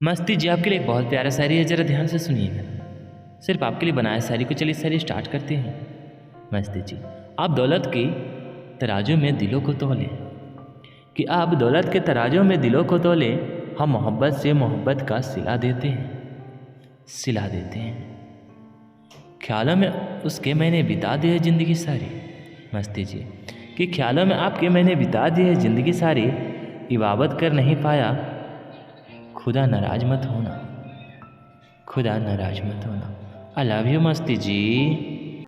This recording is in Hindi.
मस्ती जी आपके लिए एक बहुत प्यारा शायरी है, ज़रा ध्यान से सुनिएगा। सिर्फ आपके लिए बनाया शायरी को, चलिए शायरी स्टार्ट करते हैं। मस्ती जी। आप दौलत की तराजू में दिलों को तोले, कि आप दौलत के तराजू में दिलों को तोले, हम मोहब्बत से मोहब्बत का सिला देते हैं, सिला देते हैं। ख्यालों में उसके मैंने बिता दी है ज़िंदगी सारी। मस्ती जी। कि ख्यालों में आपके मैंने बिता दी है ज़िंदगी सारी, इबादत कर नहीं पाया, खुदा नाराज मत होना, खुदा नाराज मत होना। आई लव यू मस्ती जी।